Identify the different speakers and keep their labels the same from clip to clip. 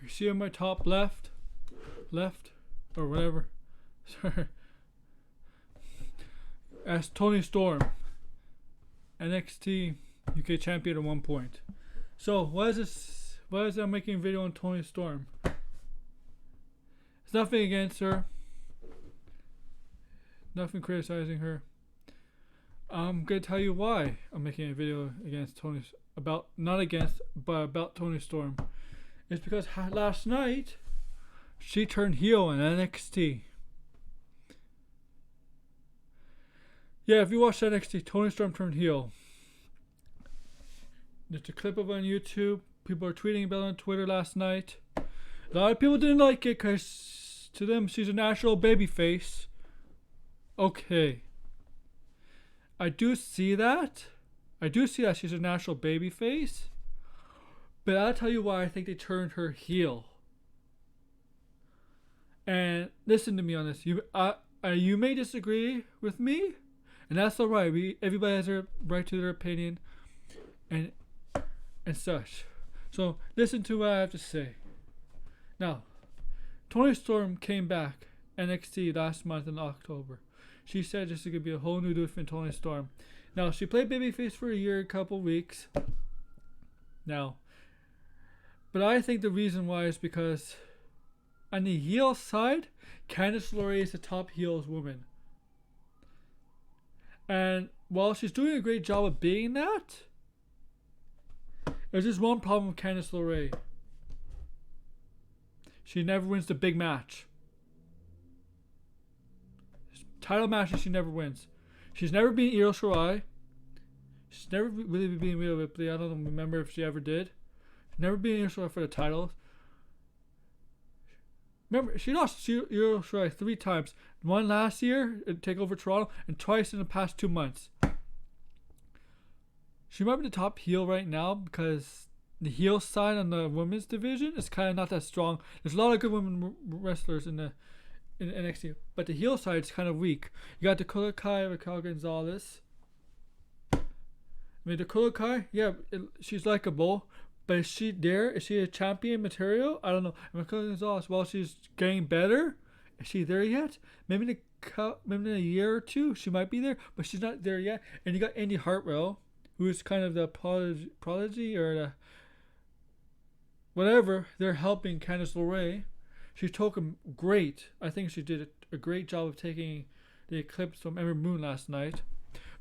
Speaker 1: You see in my top left, or whatever. Sorry. As Toni Storm, NXT UK champion at 1 point. So why is this? Why is I'm making a video on Toni Storm? It's nothing against her. Nothing criticizing her. I'm gonna tell you why I'm making a video against Toni, not against, but about Toni Storm. It's because last night she turned heel on NXT. Yeah, if you watch NXT, Toni Storm turned heel. There's a clip of it on YouTube. People are tweeting about it on Twitter last night. A lot of people didn't like it because to them she's a natural babyface. Okay. I do see that. She's a natural babyface. But I'll tell you why I think they turned her heel. And listen to me on this. You may disagree with me, and that's alright. Everybody has their right to their opinion, and such. So listen to what I have to say. Now, Toni Storm came back NXT last month in October. She said this is gonna be a whole new different Toni Storm. Now she played babyface for a year, a couple weeks. Now, but I think the reason why is because on the heel side, Candice LeRae is the top heels woman. And while she's doing a great job of being that, there's just one problem with Candice LeRae. She never wins the big match. Title matches she never wins. She's never beaten Io Shirai. She's never really beaten Rhea Ripley. I don't remember if she ever did. She's never beaten Io Shirai for the titles. Remember, she lost Io Shirai 3 times. One last year at TakeOver Toronto, and twice in the past 2 months. She might be the top heel right now because the heel side on the women's division is kind of not that strong. There's a lot of good women wrestlers in NXT, but the heel side is kind of weak. You got Dakota Kai, Raquel Gonzalez. I mean, Dakota Kai, yeah, she's likable, but is she there? Is she a champion material? I don't know. And Raquel Gonzalez, while she's getting better, is she there yet? Maybe in a year or two she might be there, but she's not there yet. And you got Indy Hartwell, who is kind of the prodigy or the whatever. They're helping Candice LeRae. She took him great. I think she did a great job of taking the Eclipse from Ember Moon last night.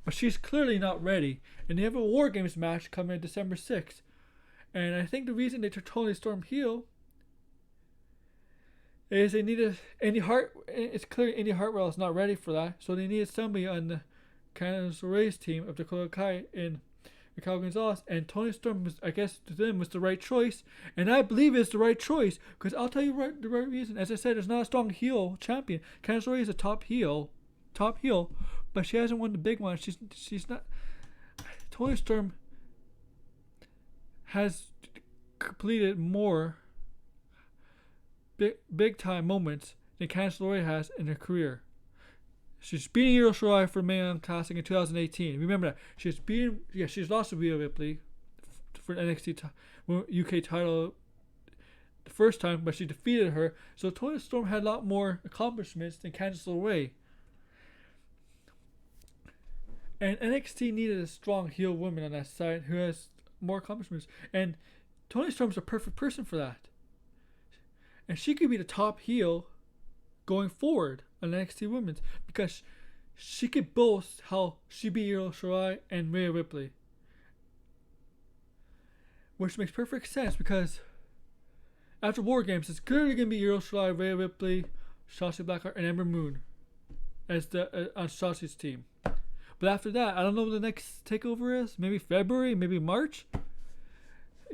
Speaker 1: But she's clearly not ready. And they have a wargames match coming December 6th. And I think the reason they took Toni Storm heel is they needed it's clear Indy Hartwell is not ready for that. So they needed somebody on the Candice LeRae's team of Dakota Kai and Raquel Gonzalez, and Toni Storm was, I guess, to them was the right choice, and I believe it's the right choice because I'll tell you the right reason. As I said, there's not a strong heel champion. Candice LeRae is a top heel, but she hasn't won the big one. She's not. Toni Storm has completed more big time moments than Candice LeRae has in her career. She's beating Io Shirai for Mae Classic in 2018. Remember that. She's lost to Rhea Ripley for NXT UK title the first time, but she defeated her. So Toni Storm had a lot more accomplishments than Candice LeRae. And NXT needed a strong heel woman on that side who has more accomplishments. And Toni Storm's a perfect person for that. And she could be the top heel going forward on NXT Women's because she could boast how she beat Io Shirai and Rhea Ripley, which makes perfect sense because after wargames it's clearly gonna be Io Shirai, Rhea Ripley, Shotzi Blackheart, and Ember Moon as the on Shotzi's team. But after that, I don't know what the next takeover is. Maybe February, maybe March.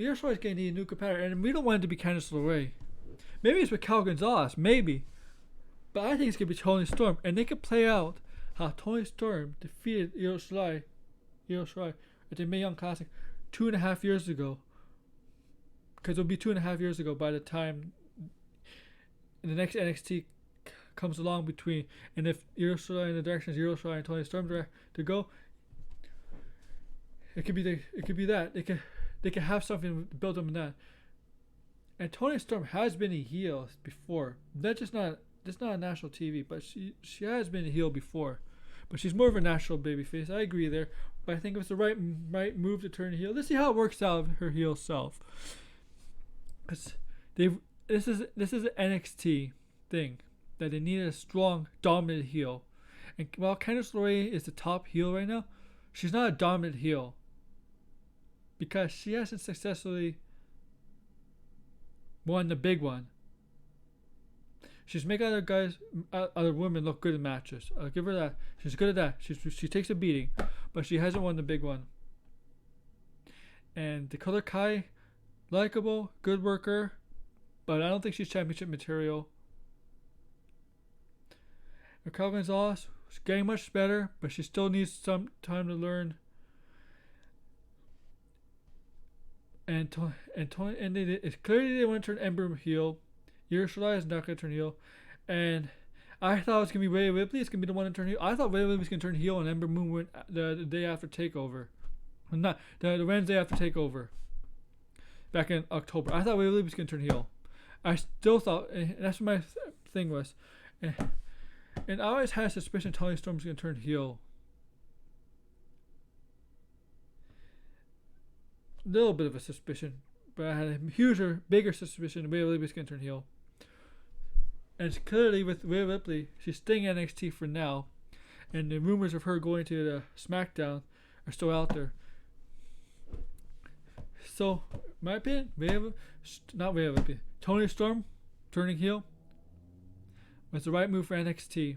Speaker 1: Io Shirai's gonna need a new competitor, and we don't want it to be Candice LeRae. Maybe it's Raquel Gonzalez, maybe. But I think it's going to be Toni Storm. And they could play out how Toni Storm defeated Io Shirai at the Mae Young Classic 2.5 years ago. Because it'll be 2.5 years ago by the time the next NXT comes along between. And if Io Shirai in the direction is Io Shirai and Toni Storm to go, it could be that. They could have something to build them in that. And Toni Storm has been a heel before. That's just not on national TV, but she has been a heel before. But she's more of a national babyface. I agree there. But I think it was the right move to turn heel. Let's see how it works out with her heel self. This is an NXT thing that they needed a strong, dominant heel. And while Candice LeRae is the top heel right now, she's not a dominant heel because she hasn't successfully won the big one. She's making other women look good in matches. I'll give her that. She's good at that. She takes a beating, but she hasn't won the big one. And Dakota Kai, likable, good worker, but I don't think she's championship material. Raquel Gonzalez is getting much better, but she still needs some time to learn. And it's clearly they want to turn Ember heel. Io Shirai is not going to turn heel. And I thought it was going to be Rhea Ripley. It's going to be the one to turn heel. I thought Rhea Ripley was going to turn heel and Ember Moon went the day after TakeOver. Not the Wednesday after TakeOver. Back in October. I thought Rhea Ripley was going to turn heel. I still thought, and that's what my thing was. And I always had a suspicion Toni Storm was going to turn heel. A little bit of a suspicion. But I had a bigger suspicion Rhea Ripley was going to turn heel. And clearly with Rhea Ripley, she's staying at NXT for now. And the rumors of her going to the SmackDown are still out there. So, in my opinion, Toni Storm turning heel was the right move for NXT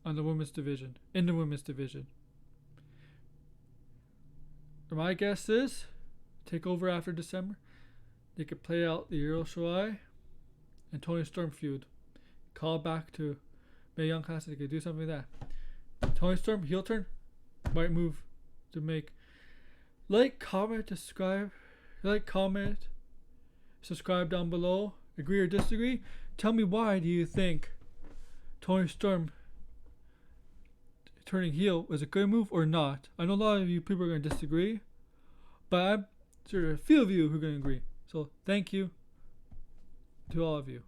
Speaker 1: in the women's division. My guess is TakeOver after December. They could play out the Io Shirai and Toni Storm feud. Call back to Mae Young Classic. They could do something like that. Toni Storm heel turn. Right move to make. Comment, subscribe down below. Agree or disagree? Tell me why do you think Toni Storm turning heel was a good move or not? I know a lot of you people are going to disagree, but I'm sure a few of you who are going to agree. So thank you to all of you.